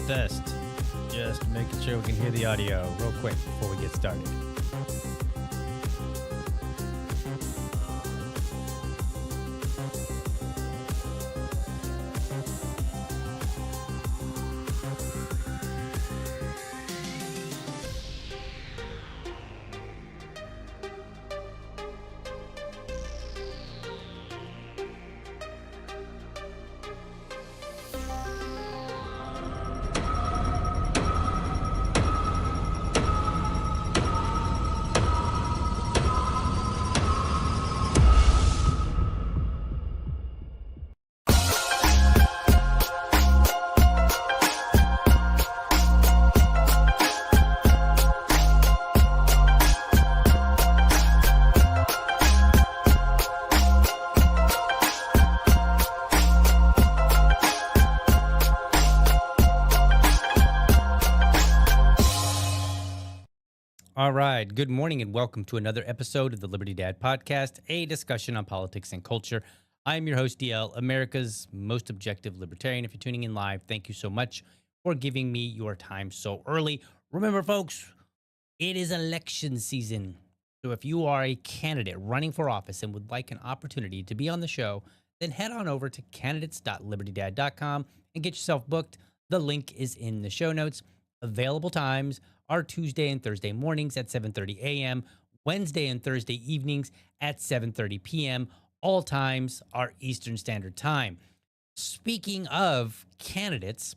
Test. Just making sure we can hear the audio real quick before we get started. All right. Good morning and welcome to another episode of the Liberty Dad Podcast, a discussion on politics and culture. I'm your host, DL, America's most objective libertarian. If you're tuning in live, thank you so much for giving me your time so early. Remember, folks, it is election season. So if you are a candidate running for office and would like an opportunity to be on the show, then head on over to candidates.libertydad.com and get yourself booked. The link is in the show notes. Available times are Tuesday and Thursday mornings at 7:30 a.m., Wednesday and Thursday evenings at 7:30 p.m. All times are Eastern Standard Time. Speaking of candidates,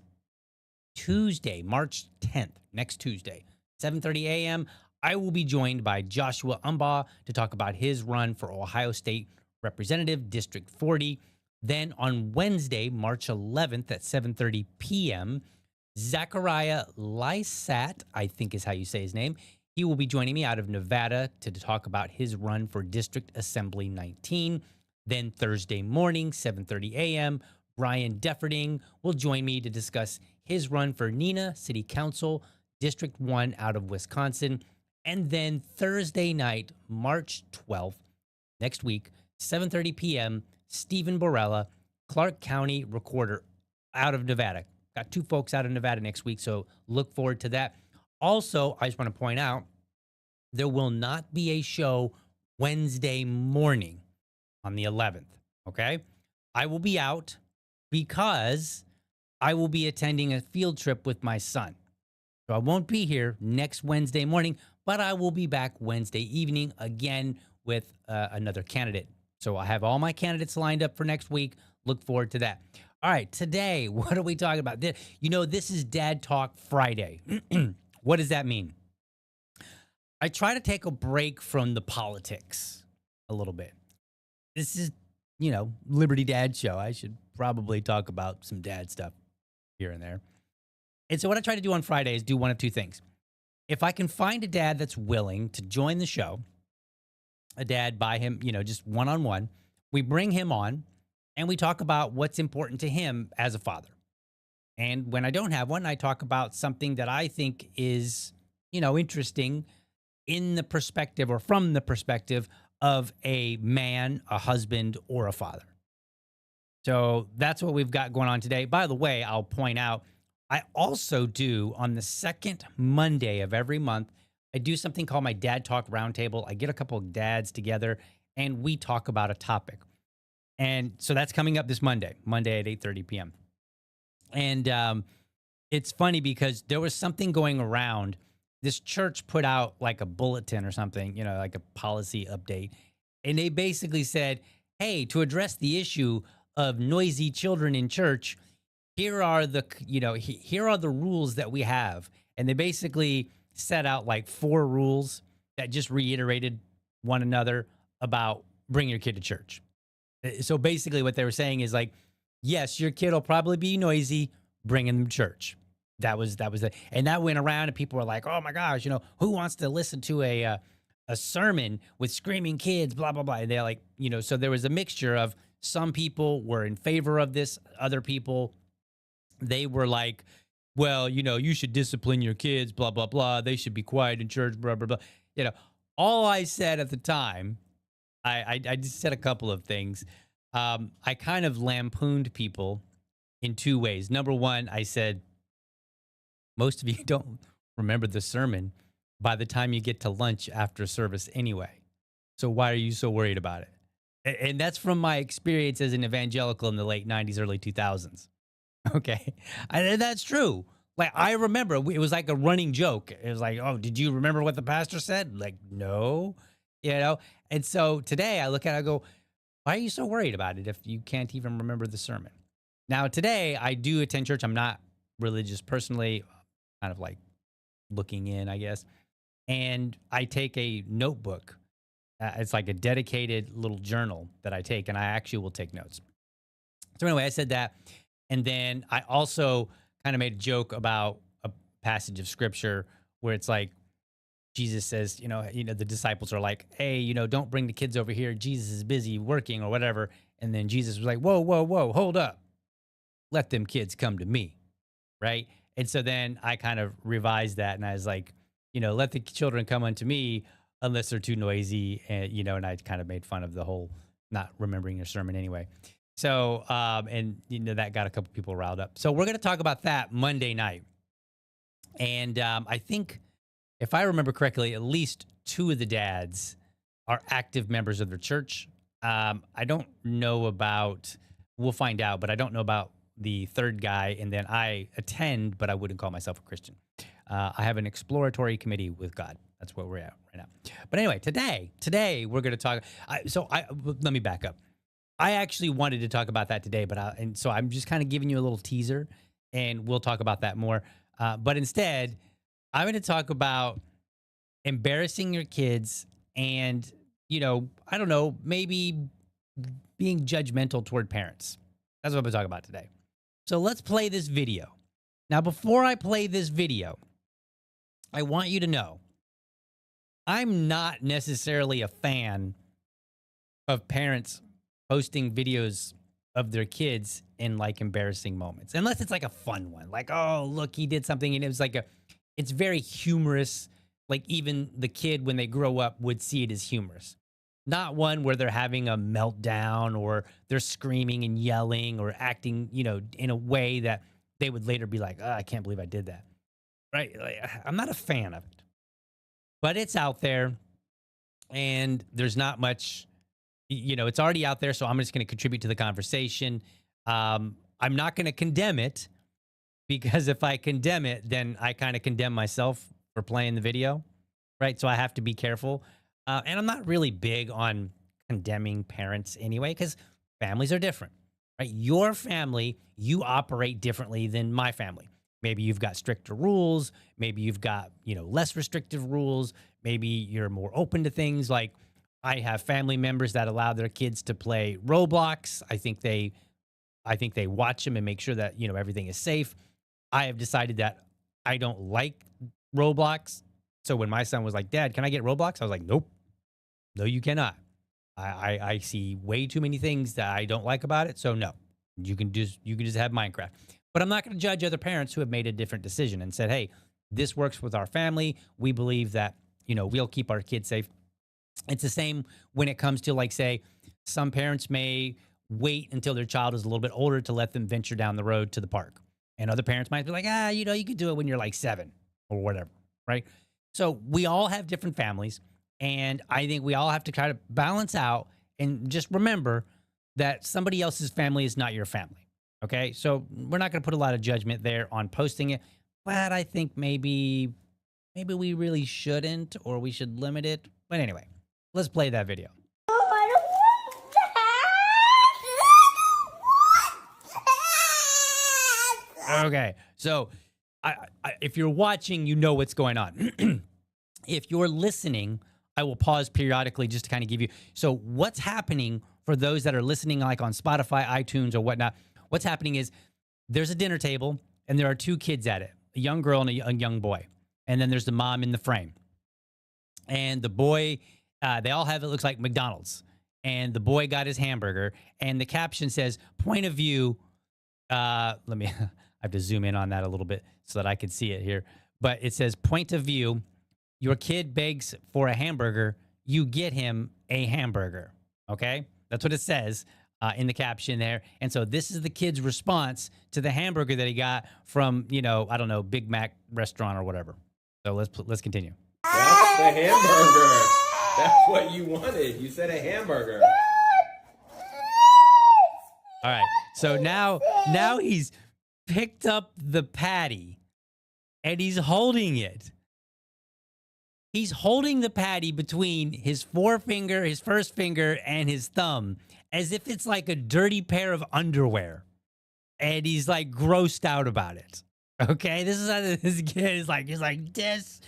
Tuesday, March 10th, next Tuesday, 7:30 a.m., I will be joined by Joshua Umbaugh to talk about his run for Ohio State Representative, District 40. Then on Wednesday, March 11th at 7:30 p.m., Zachariah Lysat, I think is how you say his name. He will be joining me out of Nevada to talk about his run for District Assembly 19. Then Thursday morning, 7:30 a.m., Brian Defferding will join me to discuss his run for Neenah City Council, District 1 out of Wisconsin. And then Thursday night, March 12th, next week, 7:30 p.m., Stephen Borrella, Clark County Recorder out of Nevada. Got two folks out of Nevada next week, so look forward to that. Also, I just want to point out, there will not be a show Wednesday morning on the 11th, okay? I will be out because I will be attending a field trip with my son. So I won't be here next Wednesday morning, but I will be back Wednesday evening again with another candidate. So I have all my candidates lined up for next week. Look forward to that. All right, today, what are we talking about? This is Dad Talk Friday. What does that mean? I try to take a break from the politics a little bit. This is, Liberty Dad Show. I should probably talk about some dad stuff here and there. And so what I try to do on Friday is do one of two things. If I can find a dad that's willing to join the show, a dad by him, just one-on-one, we bring him on, and we talk about what's important to him as a father. And when I don't have one, I talk about something that I think is, interesting in the perspective or from the perspective of a man, a husband, or a father. So that's what we've got going on today. By the way, I'll point out, I also do on the second Monday of every month, I do something called my Dad Talk Roundtable. I get a couple of dads together and we talk about a topic. And so that's coming up this Monday at 8:30 p.m. And it's funny because there was something going around. This church put out like a bulletin or something, like a policy update. And they basically said, hey, to address the issue of noisy children in church, here are the, here are the rules that we have. And they basically set out like 4 rules that just reiterated one another about bring your kid to church. So basically what they were saying is like, yes, your kid will probably be noisy, bring him to church. That was it. And that went around and people were like, oh my gosh, who wants to listen to a sermon with screaming kids, blah, blah, blah. And they're like, so there was a mixture of some people were in favor of this. Other people, they were like, well, you should discipline your kids, blah, blah, blah. They should be quiet in church, blah, blah, blah. All I said at the time, I just said a couple of things. I kind of lampooned people in 2 ways. Number one, I said, most of you don't remember the sermon by the time you get to lunch after service anyway. So why are you so worried about it? And that's from my experience as an evangelical in the late 90s, early 2000s. Okay. And that's true. Like, I remember it was like a running joke. It was like, oh, did you remember what the pastor said? Like, no, And so today I look at it, I go, why are you so worried about it if you can't even remember the sermon? Now, today I do attend church. I'm not religious personally, kind of like looking in, I guess. And I take a notebook. It's like a dedicated little journal that I take, and I actually will take notes. So anyway, I said that. And then I also kind of made a joke about a passage of scripture where it's like, Jesus says, the disciples are like, hey, don't bring the kids over here. Jesus is busy working or whatever. And then Jesus was like, whoa, whoa, whoa, hold up. Let them kids come to me. Right. And so then I kind of revised that and I was like, let the children come unto me unless they're too noisy. And, and I kind of made fun of the whole not remembering your sermon anyway. So, that got a couple people riled up. So we're going to talk about that Monday night. And I think, if I remember correctly, at least 2 of the dads are active members of their church. I don't know about, we'll find out, but I don't know about the third guy. And then I attend, but I wouldn't call myself a Christian. I have an exploratory committee with God. That's where we're at right now. But anyway, today we're going to talk. Let me back up. I actually wanted to talk about that today, and so I'm just kind of giving you a little teaser, and we'll talk about that more. But instead, I'm going to talk about embarrassing your kids and, I don't know, maybe being judgmental toward parents. That's what I'm going to talk about today. So let's play this video. Now, before I play this video, I want you to know I'm not necessarily a fan of parents posting videos of their kids in like embarrassing moments, unless it's like a fun one, like, oh, look, he did something. And it was like it's very humorous. Like even the kid, when they grow up, would see it as humorous, not one where they're having a meltdown or they're screaming and yelling or acting, in a way that they would later be like, oh, I can't believe I did that. Right. Like, I'm not a fan of it, but it's out there and there's not much, it's already out there. So I'm just going to contribute to the conversation. I'm not going to condemn it, because if I condemn it, then I kind of condemn myself for playing the video. Right. So I have to be careful. And I'm not really big on condemning parents anyway, because families are different. Right. Your family, you operate differently than my family. Maybe you've got stricter rules. Maybe you've got, less restrictive rules. Maybe you're more open to things. Like I have family members that allow their kids to play Roblox. I think they watch them and make sure that, everything is safe. I have decided that I don't like Roblox. So when my son was like, Dad, can I get Roblox? I was like, nope, no, you cannot. I see way too many things that I don't like about it. So no, you can just have Minecraft. But I'm not going to judge other parents who have made a different decision and said, hey, this works with our family. We believe that, we'll keep our kids safe. It's the same when it comes to, like, say, some parents may wait until their child is a little bit older to let them venture down the road to the park. And other parents might be like, you could do it when you're like 7 or whatever, right? So we all have different families. And I think we all have to try to balance out and just remember that somebody else's family is not your family. Okay. So we're not going to put a lot of judgment there on posting it, but I think maybe we really shouldn't, or we should limit it. But anyway, let's play that video. Okay, so if you're watching, you know what's going on. If you're listening, I will pause periodically just to kind of give you. So what's happening for those that are listening, like on Spotify, iTunes, or whatnot? What's happening is there's a dinner table and there are two kids at it, a young girl and a young boy, and then there's the mom in the frame. And the boy, they all have, it looks like McDonald's, and the boy got his hamburger, and the caption says, "Point of view." Let me. I have to zoom in on that a little bit so that I can see it here. But it says, "Point of view. Your kid begs for a hamburger. You get him a hamburger." Okay? That's what it says in the caption there. And so this is the kid's response to the hamburger that he got from, I don't know, Big Mac restaurant or whatever. So let's continue. That's the hamburger. That's what you wanted. You said a hamburger. All right. So now he's picked up the patty and he's holding it. He's holding the patty between his forefinger, his first finger, and his thumb, as if it's like a dirty pair of underwear. And he's like grossed out about it. Okay, this is how this kid is like. He's like, "This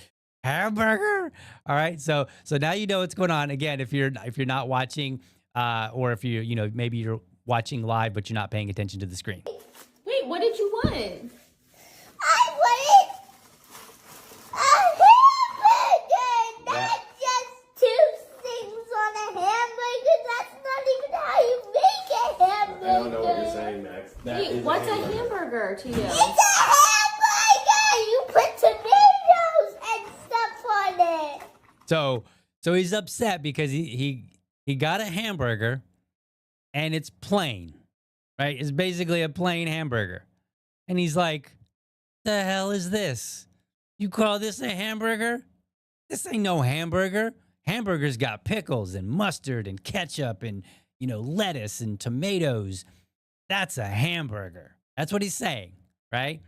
hamburger." All right, so now you know what's going on. Again, if you're not watching, or if maybe you're watching live but you're not paying attention to the screen. Wait, what did you want? I wanted a hamburger, not just two things on a hamburger. That's not even how you make a hamburger. I don't know what you're saying, Max. Wait, what's a hamburger to you? It's a hamburger. You put tomatoes and stuff on it. So he's upset because he got a hamburger and it's plain, right? It's basically a plain hamburger. And he's like, "The hell is this? You call this a hamburger? This ain't no hamburger. Hamburgers got pickles and mustard and ketchup and, lettuce and tomatoes. That's a hamburger." That's what he's saying, right?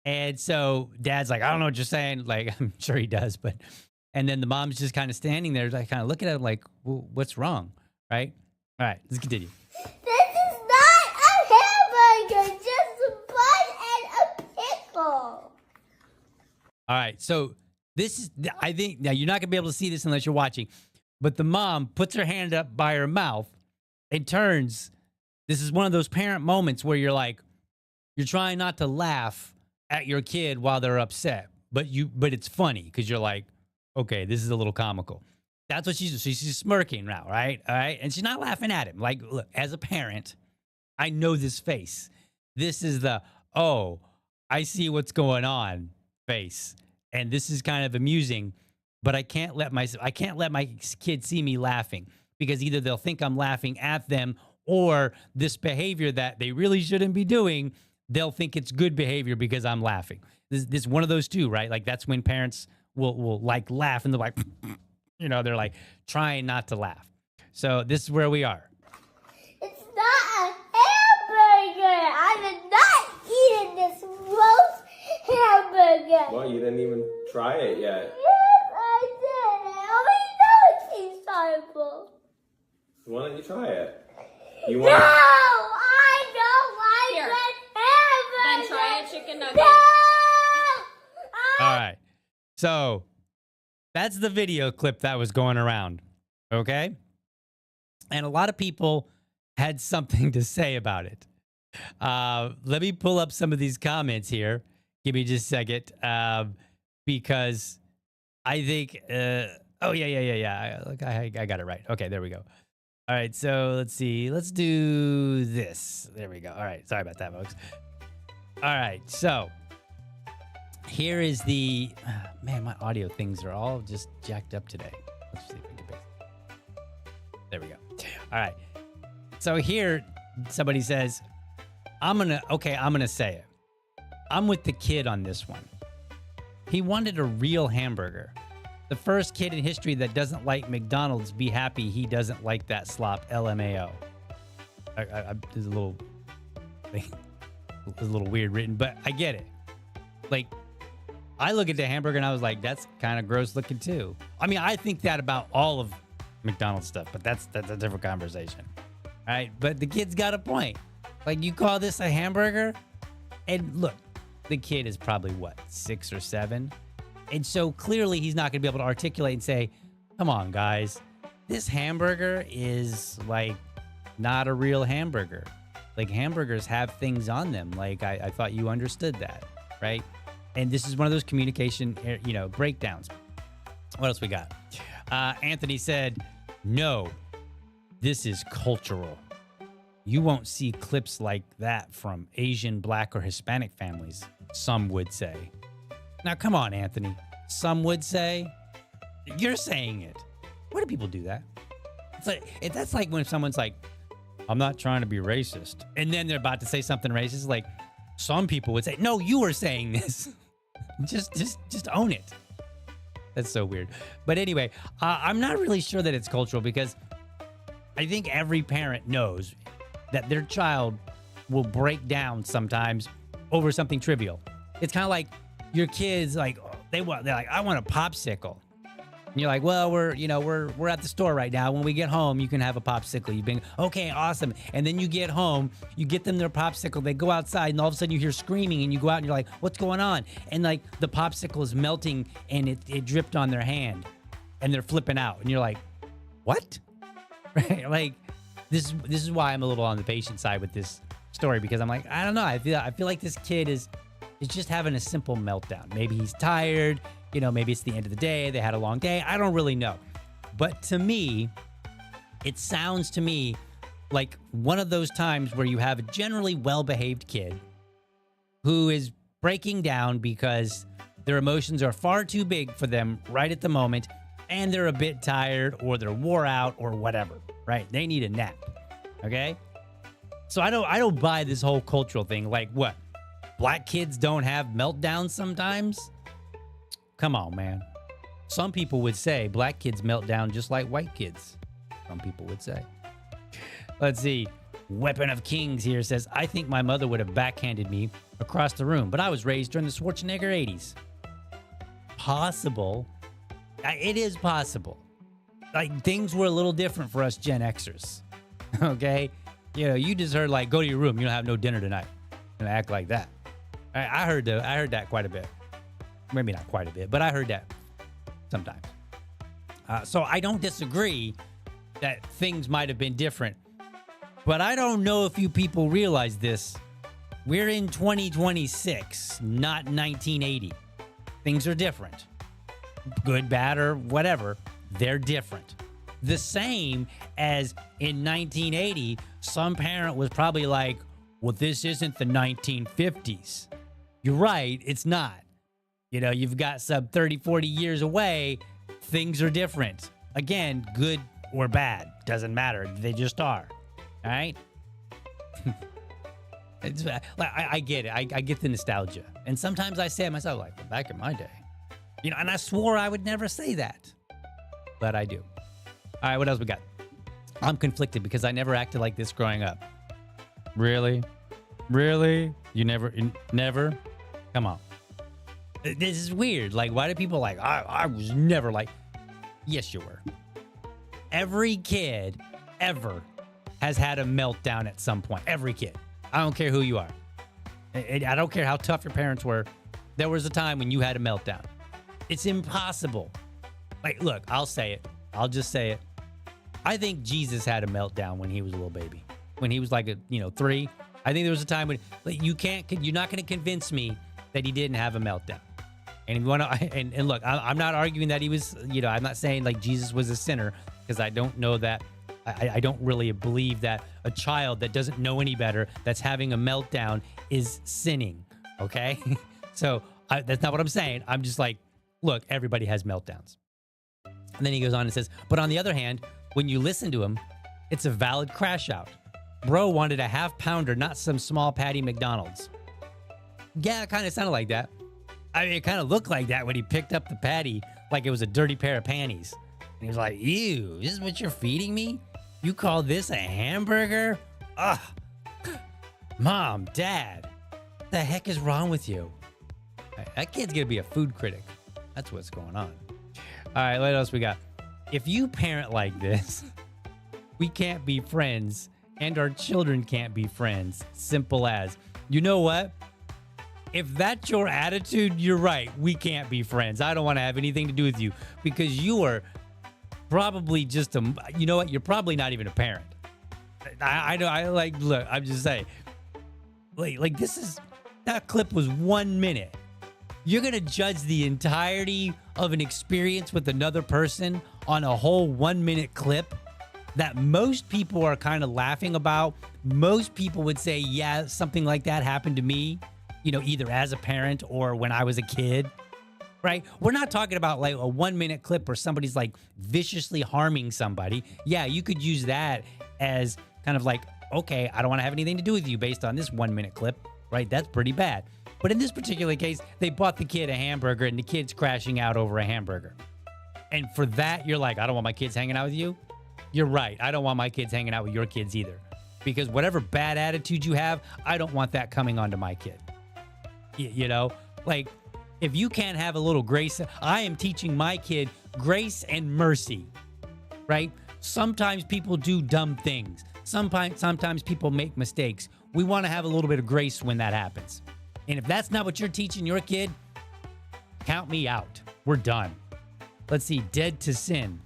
And so dad's like, "I don't know what you're saying." Like, I'm sure he does, but, and then the mom's just kind of standing there, like kind of looking at him like, well, what's wrong, right? All right, let's continue. This is not a hamburger, just a bun and a pickle. All right, so this is, I think, now you're not going to be able to see this unless you're watching, but the mom puts her hand up by her mouth and turns. This is one of those parent moments where you're like, you're trying not to laugh at your kid while they're upset, but it's funny because you're like, okay, this is a little comical. That's what she's smirking now, right? All right, and she's not laughing at him. Like, look, as a parent, I know this face. This is the, "Oh, I see what's going on" face, and this is kind of amusing, but I can't let my kid see me laughing because either they'll think I'm laughing at them, or this behavior that they really shouldn't be doing, they'll think it's good behavior because I'm laughing. This one of those two, right? Like that's when parents will like laugh and they're like, they're like trying not to laugh. So this is where we are. It's not a hamburger. I'm not eating this gross hamburger. Well, you didn't even try it yet. Yes, I did. I already know it tastes horrible. Why don't you try it? You No, want? I don't like Here. that Then hamburger. try a chicken nugget. No! All right. So that's the video clip that was going around. Okay. And a lot of people had something to say about it. Let me pull up some of these comments here. Give me just a second. Because I think, oh, yeah. Look, I got it right. Okay, there we go. All right, so let's see. Let's do this. There we go. All right, sorry about that, folks. All right, so here is the, man, my audio things are all just jacked up today. Let's see if we can fix it. There we go. All right. So here, somebody says, I'm going to say it. I'm with the kid on this one. He wanted a real hamburger. The first kid in history that doesn't like McDonald's, be happy he doesn't like that slop, LMAO. There's a little thing. It's a little weird written, but I get it. Like, I look at the hamburger and I was like, that's kind of gross looking too. I mean, I think that about all of McDonald's stuff, but that's a different conversation. All right, but the kid's got a point. Like, you call this a hamburger? And look, the kid is probably what, 6 or 7? And so clearly he's not going to be able to articulate and say, come on, guys, this hamburger is like not a real hamburger. Like hamburgers have things on them. Like I thought you understood that, right? And this is one of those communication, breakdowns. What else we got? Anthony said, no, this is cultural. You won't see clips like that from Asian, Black, or Hispanic families, some would say. Now, come on, Anthony. Some would say. You're saying it. Why do people do that? That's like when someone's like, I'm not trying to be racist. And then they're about to say something racist. Like some people would say, no, you were saying this. just own it. That's so weird. But anyway, I'm not really sure that it's cultural because I think every parent knows that their child will break down sometimes over something trivial. It's kind of like your kids, like they're like, I want a popsicle. And you're like, well, we're at the store right now. When we get home, you can have a popsicle. You've been, okay, awesome. And then you get home, you get them their popsicle. They go outside and all of a sudden you hear screaming and you go out and you're like, what's going on? And like the popsicle is melting and it dripped on their hand and they're flipping out. And you're like, what? Right? Like this is why I'm a little on the patient side with this story, because I'm like, I don't know. I feel like this kid is just having a simple meltdown. Maybe he's tired. Maybe it's the end of the day. They had a long day. I don't really know. But to me, it sounds to me like one of those times where you have a generally well-behaved kid who is breaking down because their emotions are far too big for them right at the moment, and they're a bit tired or they're wore out or whatever, right? They need a nap, okay? So I don't buy this whole cultural thing. Like what? Black kids don't have meltdowns sometimes? Come on, man. Some people would say black kids melt down just like white kids. Some people would say. Let's see. Weapon of Kings here says, I think my mother would have backhanded me across the room, but I was raised during the Schwarzenegger 80s. Possible. It is possible. Like things were a little different for us Gen Xers. Okay? You just heard like, go to your room. You don't have no dinner tonight. And act like that. I heard that quite a bit. Maybe not quite a bit, but I heard that sometimes. So I don't disagree that things might have been different, but I don't know if you people realize this. We're in 2026, not 1980. Things are different. Good, bad, or whatever, they're different. The same as in 1980, some parent was probably like, well, this isn't the 1950s. You're right, it's not. You've got some 30, 40 years away. Things are different. Again, good or bad. Doesn't matter. They just are. All right? I get it. I get the nostalgia. And sometimes I say to myself, like, well, back in my day. And I swore I would never say that. But I do. All right, what else we got? I'm conflicted because I never acted like this growing up. Really? Really? You never? Come on. This is weird. Like, why do people like, I was never like, yes, you were. Every kid ever has had a meltdown at some point. Every kid. I don't care who you are. I don't care how tough your parents were. There was a time when you had a meltdown. It's impossible. Like, look, I'll say it. I'll just say it. I think Jesus had a meltdown when he was a little baby. When he was like, 3. I think there was a time when like, you're not going to convince me that he didn't have a meltdown. And if you want to, and look, I'm not arguing that he was, I'm not saying like Jesus was a sinner, because I don't know that. I don't really believe that a child that doesn't know any better, that's having a meltdown, is sinning. Okay. So that's not what I'm saying. I'm just like, look, everybody has meltdowns. And then he goes on and says, but on the other hand, when you listen to him, it's a valid crash out. Bro wanted a half pounder, not some small patty McDonald's. Yeah, it kind of sounded like that. I mean, it kind of looked like that when he picked up the patty like it was a dirty pair of panties. And he was like, ew, this is what you're feeding me? You call this a hamburger? Ugh. Mom, Dad, what the heck is wrong with you? That kid's going to be a food critic. That's what's going on. All right, what else we got? If you parent like this, we can't be friends and our children can't be friends. Simple as. You know what? if that's your attitude, you're right. We can't be friends. I don't want to have anything to do with you because you are probably just you know what? You're probably not even a parent. I know. I like, look, I'm just saying, like that clip was 1 minute. You're going to judge the entirety of an experience with another person on a whole 1 minute clip that most people are kind of laughing about. Most people would say, yeah, something like that happened to me, you know, either as a parent or when I was a kid, right? We're not talking about like a 1 minute clip where somebody's like viciously harming somebody. Yeah, you could use that as kind of like, okay, I don't want to have anything to do with you based on this 1 minute clip, right? That's pretty bad. But in this particular case, they bought the kid a hamburger and the kid's crashing out over a hamburger. And for that, you're like, I don't want my kids hanging out with you. You're right. I don't want my kids hanging out with your kids either. Because whatever bad attitude you have, I don't want that coming onto my kid. You know, like if you can't have a little grace, I am teaching my kid grace and mercy, right? Sometimes people do dumb things. Sometimes people make mistakes. We want to have a little bit of grace when that happens. And if that's not what you're teaching your kid, count me out. We're done. Let's see. Dead to sin.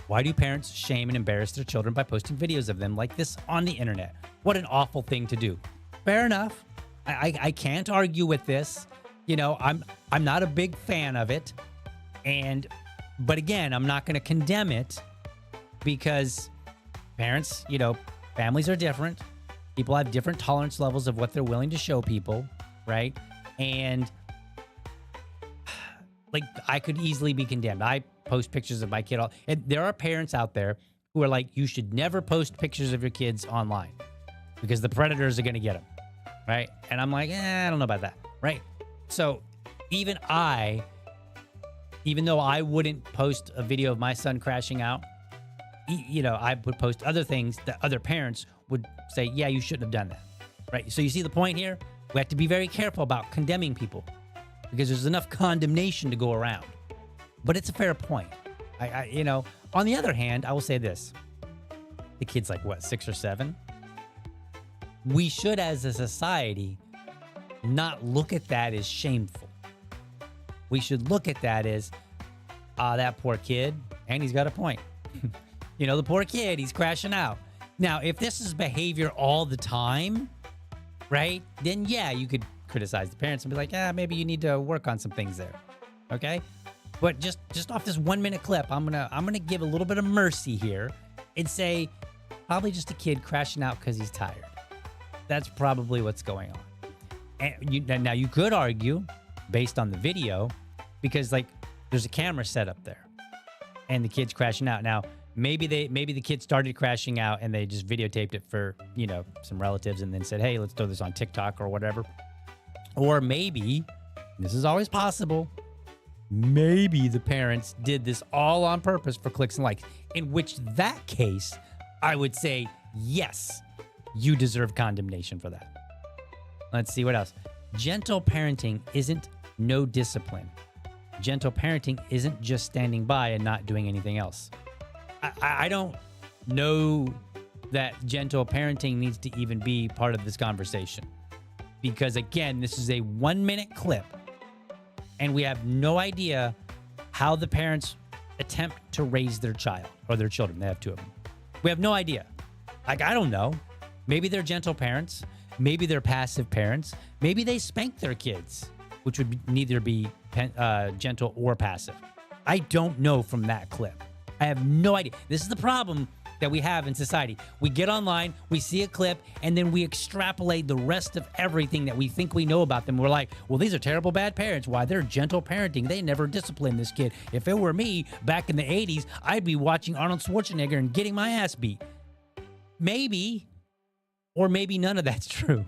Why do parents shame and embarrass their children by posting videos of them like this on the internet? What an awful thing to do. Fair enough. I can't argue with this. You know, I'm not a big fan of it. But again, I'm not going to condemn it because parents, you know, families are different. People have different tolerance levels of what they're willing to show people, right? And like I could easily be condemned. I post pictures of my kid. And there are parents out there who are like, you should never post pictures of your kids online because the predators are going to get them, right? And I'm like, I don't know about that, right? So even though I wouldn't post a video of my son crashing out, you know, I would post other things that other parents would say, yeah, you shouldn't have done that, right? So you see the point here? We have to be very careful about condemning people because there's enough condemnation to go around. But it's a fair point. You know, on the other hand, I will say this. The kid's like, what, 6 or 7? We should, as a society, not look at that as shameful. We should look at that as, that poor kid, and he's got a point. You know, the poor kid, he's crashing out. Now, if this is behavior all the time, right, then yeah, you could criticize the parents and be like, maybe you need to work on some things there, okay? But just off this 1 minute clip, I'm gonna give a little bit of mercy here and say, probably just a kid crashing out because he's tired. That's probably what's going on. And now you could argue, based on the video, because like there's a camera set up there, and the kid's crashing out. Now maybe the kid started crashing out and they just videotaped it for, you know, some relatives and then said, hey, let's throw this on TikTok or whatever. Or maybe, this is always possible, maybe the parents did this all on purpose for clicks and likes, in which that case, I would say, yes, you deserve condemnation for that. Let's see what else. Gentle parenting isn't no discipline. Gentle parenting isn't just standing by and not doing anything else. I don't know that gentle parenting needs to even be part of this conversation. Because again, this is a 1 minute clip and we have no idea how the parents attempt to raise their child or their children. They have 2 of them. We have no idea. Like, I don't know. Maybe they're gentle parents. Maybe they're passive parents. Maybe they spank their kids, which would neither be gentle or passive. I don't know from that clip. I have no idea. This is the problem that we have in society. We get online, we see a clip, and then we extrapolate the rest of everything that we think we know about them. We're like, well, these are terrible bad parents. Why? They're gentle parenting. They never disciplined this kid. If it were me back in the 80s, I'd be watching Arnold Schwarzenegger and getting my ass beat. Maybe, or maybe none of that's true.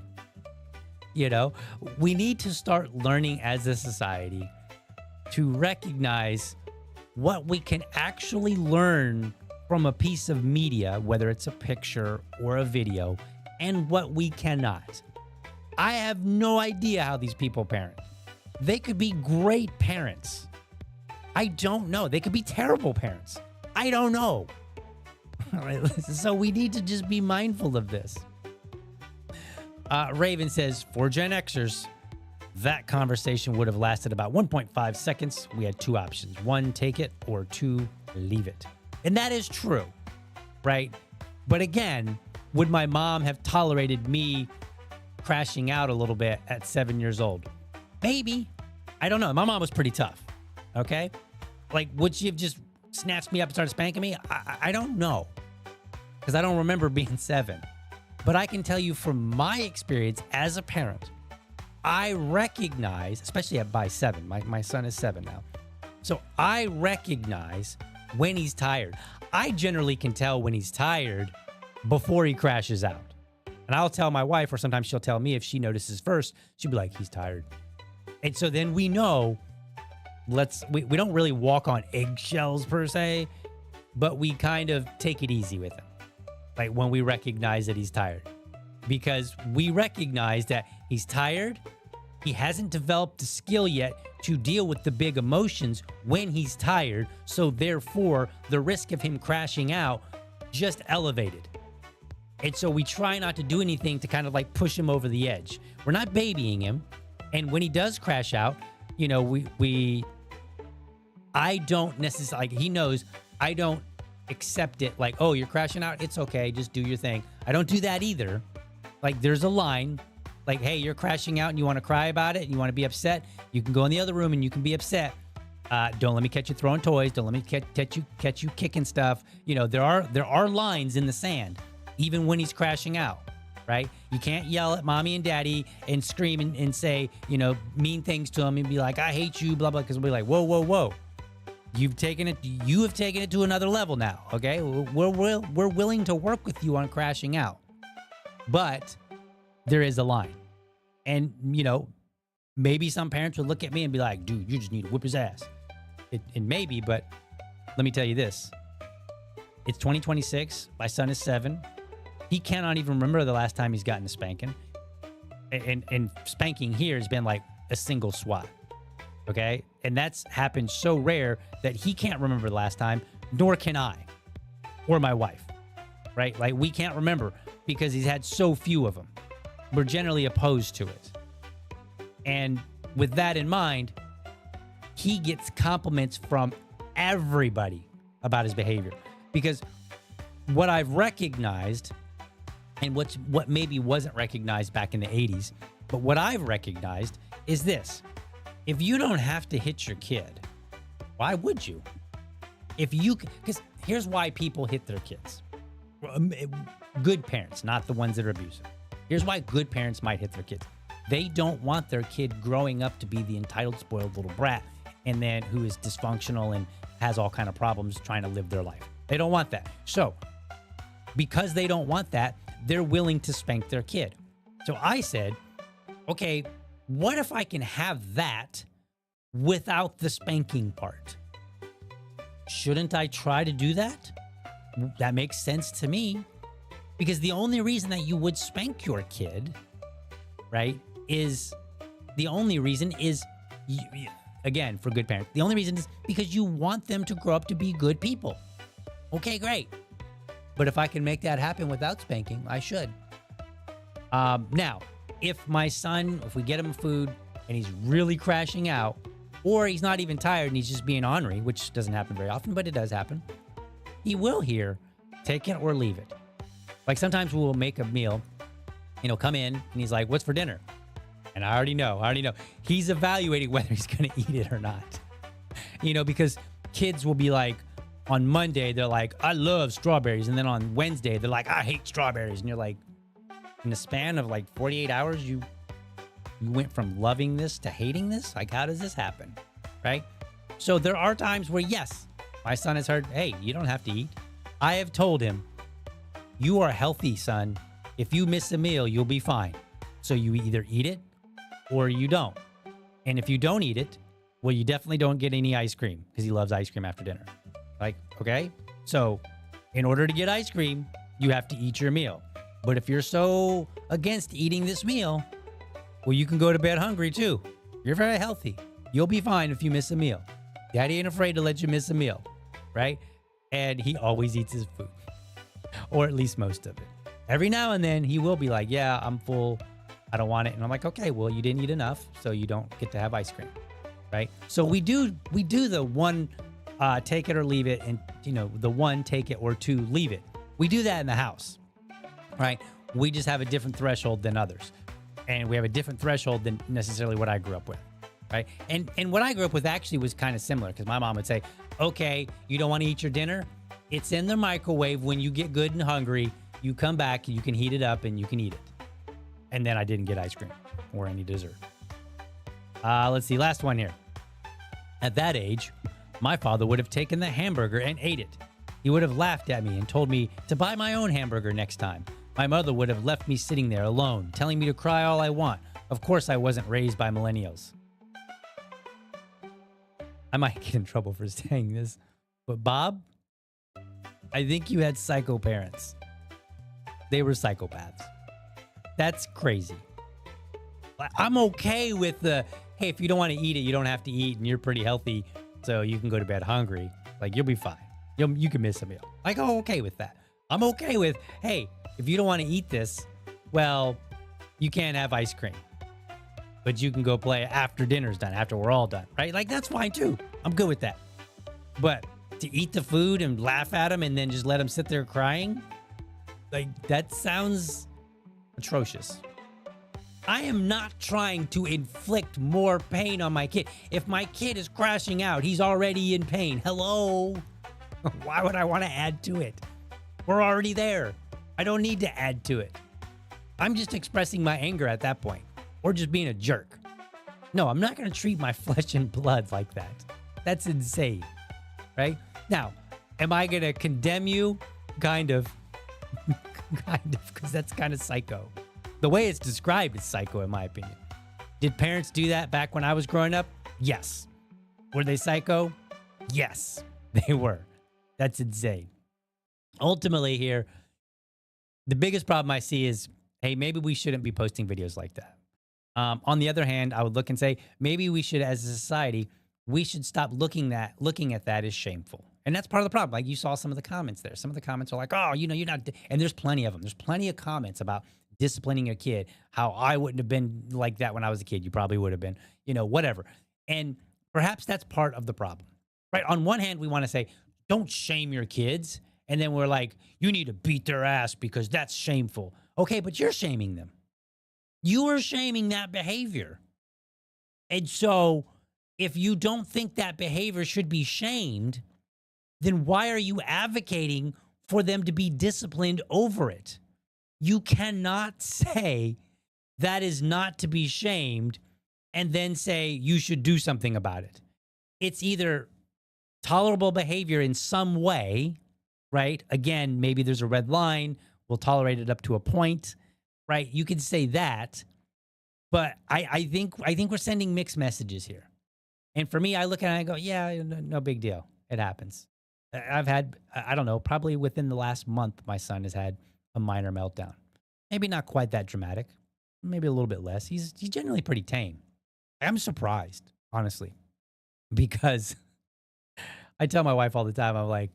You know, we need to start learning as a society to recognize what we can actually learn from a piece of media, whether it's a picture or a video, and what we cannot. I have no idea how these people parent. They could be great parents. I don't know. They could be terrible parents. I don't know. So we need to just be mindful of this. Raven says, for Gen Xers, That conversation would have lasted about 1.5 seconds. We had two options: one, take it, or two, leave it. And that is true, right? But again, would my mom have tolerated me crashing out a little bit at 7 years old? Maybe. I don't know. My mom was pretty tough. Okay. Like, would she have just snatched me up and started spanking me? I don't know. Because I don't remember being 7. But I can tell you from my experience as a parent, I recognize, especially by 7, my son is 7 now. So I recognize when he's tired. I generally can tell when he's tired before he crashes out. And I'll tell my wife, or sometimes she'll tell me if she notices first, she'll be like, he's tired. And so then we know, we don't really walk on eggshells per se, but we kind of take it easy with him. Like when we recognize that he's tired, because we recognize that he's tired. He hasn't developed the skill yet to deal with the big emotions when he's tired. So therefore, the risk of him crashing out just elevated. And so we try not to do anything to kind of like push him over the edge. We're not babying him. And when he does crash out, you know, I don't necessarily, like, he knows I don't accept it like, oh, you're crashing out. It's okay. Just do your thing. I don't do that either. Like, there's a line. Like, hey, you're crashing out and you want to cry about it and you want to be upset, you can go in the other room and you can be upset. Don't let me catch you throwing toys. Don't let me catch you kicking stuff. You know, there are lines in the sand, even when he's crashing out, right? You can't yell at mommy and daddy and scream and say, you know, mean things to them and be like, I hate you, blah, blah, because we'll be like, whoa, whoa, whoa. You have taken it to another level now, okay? We're willing to work with you on crashing out. But there is a line. And, you know, maybe some parents would look at me and be like, dude, you just need to whip his ass. It maybe, but let me tell you this. It's 2026. My son is 7. He cannot even remember the last time he's gotten a spanking. And spanking here has been like a single swat. Okay? And that's happened so rare that he can't remember the last time, nor can I, or my wife, right? Like, we can't remember because he's had so few of them. We're generally opposed to it. And with that in mind, he gets compliments from everybody about his behavior. Because what I've recognized, and what maybe wasn't recognized back in the 80s, but what I've recognized is this. If you don't have to hit your kid, why would you? Because here's why people hit their kids. Good parents, not the ones that are abusive. Here's why good parents might hit their kids. They don't want their kid growing up to be the entitled, spoiled little brat, and then who is dysfunctional and has all kind of problems trying to live their life. They don't want that. So because they don't want that, they're willing to spank their kid. So I said, okay, what if I can have that without the spanking part? Shouldn't I try to do that? That makes sense to me. Because the only reason that you would spank your kid, right, is again, for good parents, the only reason is because you want them to grow up to be good people. Okay, great. But if I can make that happen without spanking, I should. Now, if we get him food and he's really crashing out, or he's not even tired and he's just being ornery, which doesn't happen very often, but it does happen, he will hear, take it or leave it. Like sometimes we'll make a meal and he'll come in and he's like, what's for dinner? And I already know. He's evaluating whether he's going to eat it or not. You know, because kids will be like, on Monday, they're like, I love strawberries. And then on Wednesday, they're like, I hate strawberries. And you're like, in the span of like 48 hours, you went from loving this to hating this? Like, how does this happen? Right? So there are times where, yes, my son has heard, hey, you don't have to eat. I have told him, you are healthy, son. If you miss a meal, you'll be fine. So you either eat it or you don't. And if you don't eat it, well, you definitely don't get any ice cream because he loves ice cream after dinner. Like, okay? So in order to get ice cream, you have to eat your meal. But if you're so against eating this meal, well, you can go to bed hungry too. You're very healthy. You'll be fine if you miss a meal. Daddy ain't afraid to let you miss a meal, right? And he always eats his food, or at least most of it. Every now and then he will be like, yeah, I'm full. I don't want it. And I'm like, okay, well, you didn't eat enough, so you don't get to have ice cream, right? So we do the one take it or leave it, and the one take it or two leave it. We do that in the house, right? We just have a different threshold than others, and we have a different threshold than necessarily what I grew up with, right? And what I grew up with actually was kind of similar, because my mom would say, okay, you don't want to eat your dinner? It's in the microwave. When you get good and hungry, you come back, you can heat it up, and you can eat it. And then I didn't get ice cream or any dessert. Let's see, last one here. At that age, my father would have taken the hamburger and ate it. He would have laughed at me and told me to buy my own hamburger next time. My mother would have left me sitting there alone, telling me to cry all I want. Of course, I wasn't raised by millennials. I might get in trouble for saying this, but Bob, I think you had psycho parents. They were psychopaths. That's crazy. I'm okay with the, hey, if you don't want to eat it, you don't have to eat, and you're pretty healthy, so you can go to bed hungry. Like, you'll be fine. You can miss a meal. Like, I'm okay with that. I'm okay with, hey, if you don't want to eat this, well, you can't have ice cream. But you can go play after dinner's done, after we're all done, right? Like, that's fine too. I'm good with that. But to eat the food and laugh at them and then just let them sit there crying, like, that sounds atrocious. I am not trying to inflict more pain on my kid. If my kid is crashing out, he's already in pain. Hello? Why would I want to add to it? We're already there. I don't need to add to it. I'm just expressing my anger at that point, or just being a jerk. No, I'm not going to treat my flesh and blood like that. That's insane, right? Now, am I going to condemn you? Kind of. Because that's kind of psycho. The way it's described is psycho, in my opinion. Did parents do that back when I was growing up? Yes. Were they psycho? Yes, they were. That's insane. Ultimately here, the biggest problem I see is, hey, maybe we shouldn't be posting videos like that. On the other hand, I would look and say, maybe we should, as a society, we should stop looking at that as shameful. And that's part of the problem. Like, you saw some of the comments there. Some of the comments are like, oh, you're not, and there's plenty of them. There's plenty of comments about disciplining a kid, how I wouldn't have been like that when I was a kid. You probably would have been, whatever. And perhaps that's part of the problem, right? On one hand, we want to say, don't shame your kids. And then we're like, you need to beat their ass because that's shameful. Okay, but you're shaming them. You are shaming that behavior. And so if you don't think that behavior should be shamed, then why are you advocating for them to be disciplined over it? You cannot say that is not to be shamed and then say you should do something about it. It's either tolerable behavior in some way, right? Again, maybe there's a red line. We'll tolerate it up to a point, right? You can say that, but I think we're sending mixed messages here. And for me, I look at it and I go, yeah, no big deal. It happens. I've had, I don't know, probably within the last month, my son has had a minor meltdown. Maybe not quite that dramatic. Maybe a little bit less. He's generally pretty tame. I'm surprised, honestly, because I tell my wife all the time, I'm like,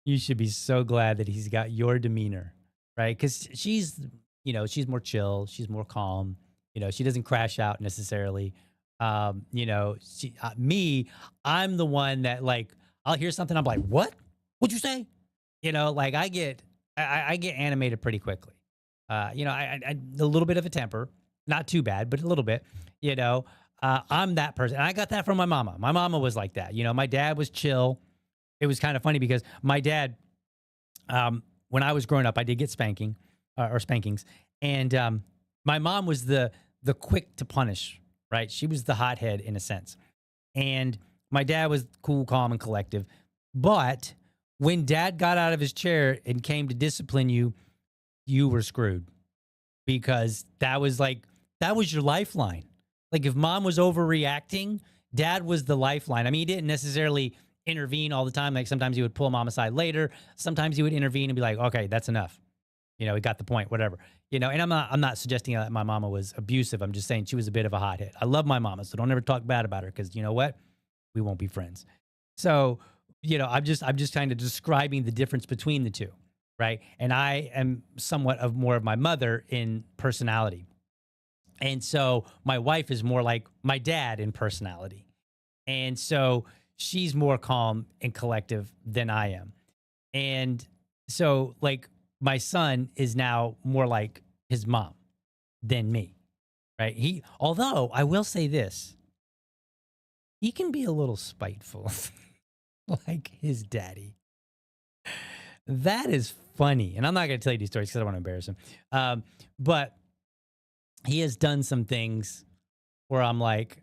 you should be so glad that he's got your demeanor, right? Because she's more chill. She's more calm. She doesn't crash out necessarily. Me, I'm the one that, like, I'll hear something. I'm like, what? What'd you say? Like, I get animated pretty quickly. I a little bit of a temper, not too bad, but a little bit, I'm that person. And I got that from my mama. My mama was like that. My dad was chill. It was kind of funny because my dad, when I was growing up, I did get spanking or spankings. And my mom was the quick to punish, right? She was the hothead in a sense. And my dad was cool, calm, and collective. But when dad got out of his chair and came to discipline you, you were screwed, because that was your lifeline. Like, if mom was overreacting, dad was the lifeline. I mean, he didn't necessarily intervene all the time. Like, sometimes he would pull mom aside later. Sometimes he would intervene and be like, okay, that's enough. He got the point, whatever. And I'm not suggesting that my mama was abusive. I'm just saying she was a bit of a hothead. I love my mama, so don't ever talk bad about her, because you know what? We won't be friends. So, I'm just kind of describing the difference between the two, right? And I am somewhat of more of my mother in personality. And so my wife is more like my dad in personality. And so she's more calm and collective than I am. And so, like, my son is now more like his mom than me, right? Although I will say this, he can be a little spiteful, like his daddy. That is funny. And I'm not going to tell you these stories because I don't want to embarrass him. But he has done some things where I'm like,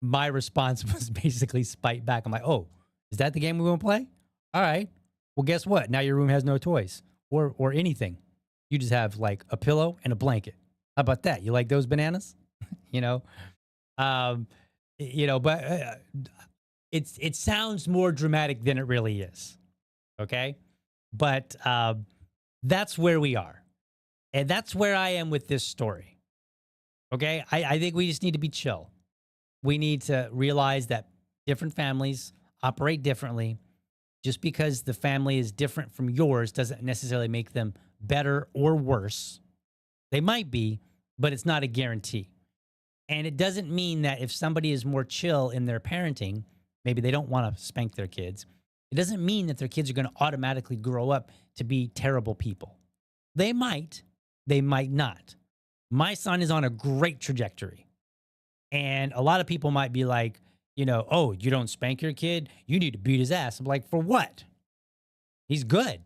my response was basically spite back. I'm like, oh, is that the game we want to play? All right. Well, guess what? Now your room has no toys or anything. You just have like a pillow and a blanket. How about that? You like those bananas? you know, um, but it sounds more dramatic than it really is. Okay, but that's where we are, and that's where I am with this story. Okay, I think we just need to be chill. We need to realize that different families operate differently. Just because the family is different from yours doesn't necessarily make them better or worse. They might be, but it's not a guarantee. And it doesn't mean that if somebody is more chill in their parenting, maybe they don't want to spank their kids. It doesn't mean that their kids are going to automatically grow up to be terrible people. They might not. My son is on a great trajectory. And a lot of people might be like, oh, you don't spank your kid? You need to beat his ass. I'm like, for what? He's good.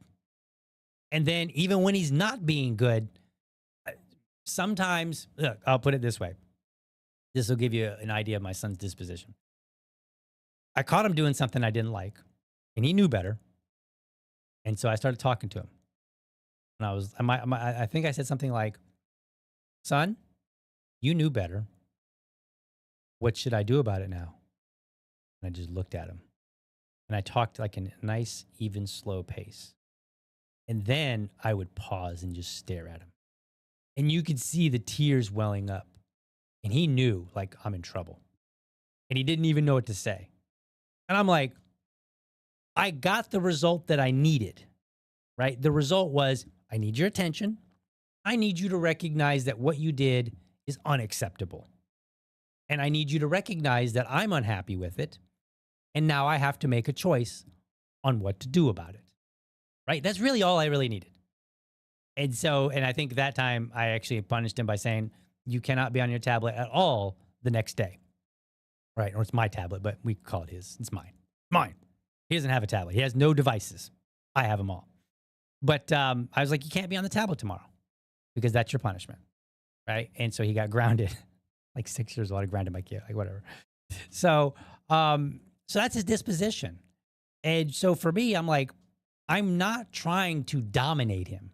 And then even when he's not being good, sometimes, look, I'll put it this way. This will give you an idea of my son's disposition. I caught him doing something I didn't like, and he knew better. And so I started talking to him. And I think I said something like, son, you knew better. What should I do about it now? And I just looked at him. And I talked like a nice, even, slow pace. And then I would pause and just stare at him. And you could see the tears welling up. And he knew, like, I'm in trouble. And he didn't even know what to say. And I'm like, I got the result that I needed, right? The result was, I need your attention. I need you to recognize that what you did is unacceptable. And I need you to recognize that I'm unhappy with it. And now I have to make a choice on what to do about it, right? That's really all I really needed. And so, and I think that time I actually punished him by saying, you cannot be on your tablet at all the next day, right? Or it's my tablet, but we call it his. It's mine. Mine. He doesn't have a tablet. He has no devices. I have them all. But I was like, you can't be on the tablet tomorrow because that's your punishment, right? And so he got grounded. Like 6 years old, I grounded my kid, like whatever. So that's his disposition. And so for me, I'm like, I'm not trying to dominate him.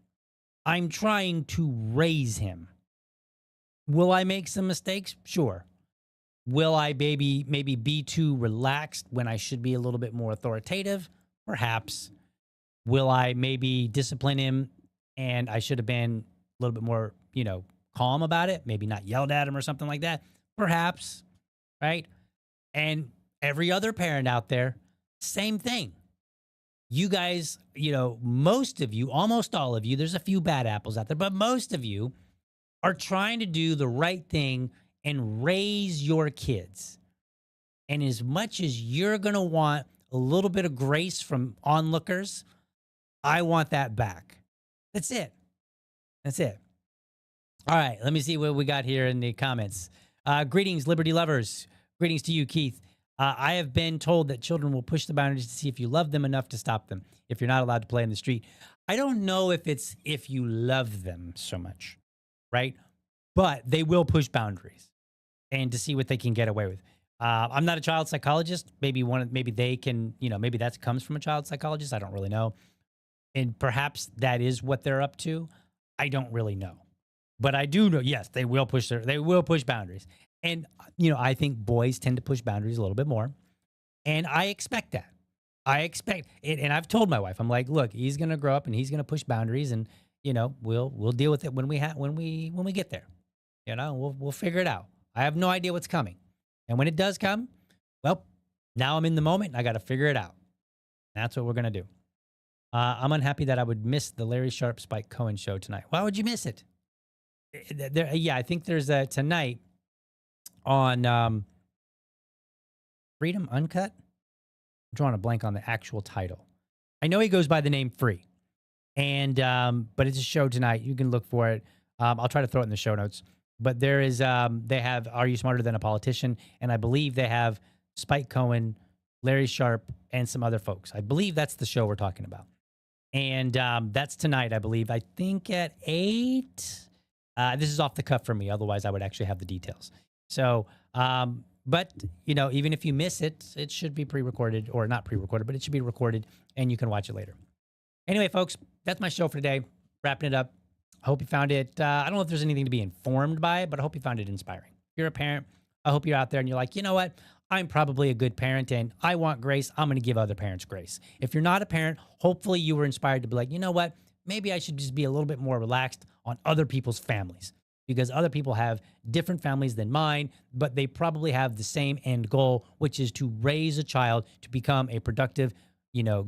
I'm trying to raise him. Will I make some mistakes? Sure. Will I maybe be too relaxed when I should be a little bit more authoritative? Perhaps. Will I maybe discipline him and I should have been a little bit more, calm about it? Maybe not yelled at him or something like that? Perhaps, right? And every other parent out there, same thing. You guys, most of you, almost all of you, there's a few bad apples out there, but most of you are trying to do the right thing and raise your kids. And as much as you're going to want a little bit of grace from onlookers, I want that back. That's it. That's it. All right, let me see what we got here in the comments. Greetings, Liberty lovers. Greetings to you, Keith. I have been told that children will push the boundaries to see if you love them enough to stop them if you're not allowed to play in the street. I don't know if it's if you love them so much, right? But they will push boundaries and to see what they can get away with. I'm not a child psychologist. Maybe they can, maybe that comes from a child psychologist. I don't really know. And perhaps that is what they're up to. I don't really know. But I do know, yes, they will push boundaries. And, I think boys tend to push boundaries a little bit more. And I expect that. I expect it. And I've told my wife, I'm like, look, he's going to grow up and he's going to push boundaries and, we'll deal with it when we get there. We'll figure it out. I have no idea what's coming. And when it does come, well, now I'm in the moment and I got to figure it out. That's what we're going to do. I'm unhappy that I would miss the Larry Sharp Spike Cohen show tonight. Why would you miss it? Yeah, I think there's a tonight on Freedom Uncut. I'm drawing a blank on the actual title. I know he goes by the name Free, and but it's a show tonight. You can look for it. I'll try to throw it in the show notes. But there is they have Are You Smarter Than a Politician? And I believe they have Spike Cohen, Larry Sharp, and some other folks. I believe that's the show we're talking about. And that's tonight, I believe. I think at 8. This is off the cuff for me. Otherwise, I would actually have the details. So, but, even if you miss it, it should be pre-recorded, or not pre-recorded, but it should be recorded, and you can watch it later. Anyway, folks, that's my show for today. Wrapping it up. I hope you found it. I don't know if there's anything to be informed by, but I hope you found it inspiring. If you're a parent, I hope you're out there and you're like, you know what? I'm probably a good parent and I want grace. I'm going to give other parents grace. If you're not a parent, hopefully you were inspired to be like, you know what? Maybe I should just be a little bit more relaxed on other people's families, because other people have different families than mine, but they probably have the same end goal, which is to raise a child to become a productive,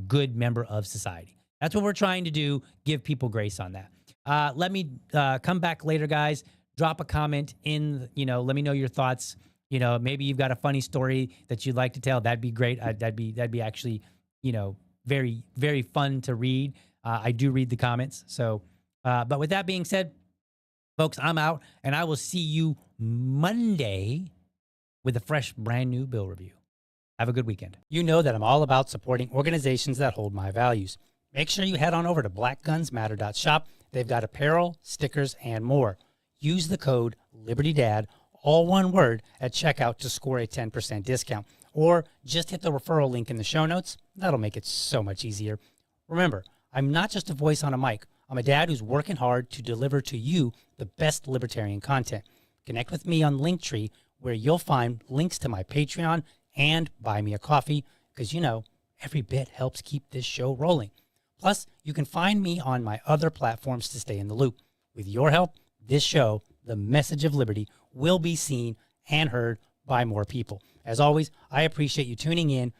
good member of society. That's what we're trying to do. Give people grace on that. Let me come back later, guys. Drop a comment in, let me know your thoughts. Maybe you've got a funny story that you'd like to tell. That'd be great. That'd be actually, very, very fun to read. I do read the comments. So, but with that being said, folks, I'm out, and I will see you Monday with a fresh, brand new bill review. Have a good weekend. You know that I'm all about supporting organizations that hold my values. Make sure you head on over to blackgunsmatter.shop. They've got apparel, stickers, and more. Use the code LibertyDad, all one word, at checkout to score a 10% discount. Or just hit the referral link in the show notes. That'll make it so much easier. Remember, I'm not just a voice on a mic. I'm a dad who's working hard to deliver to you the best libertarian content. Connect with me on Linktree, where you'll find links to my Patreon and Buy Me a Coffee, because, every bit helps keep this show rolling. Plus, you can find me on my other platforms to stay in the loop. With your help, this show, The Message of Liberty, will be seen and heard by more people. As always, I appreciate you tuning in.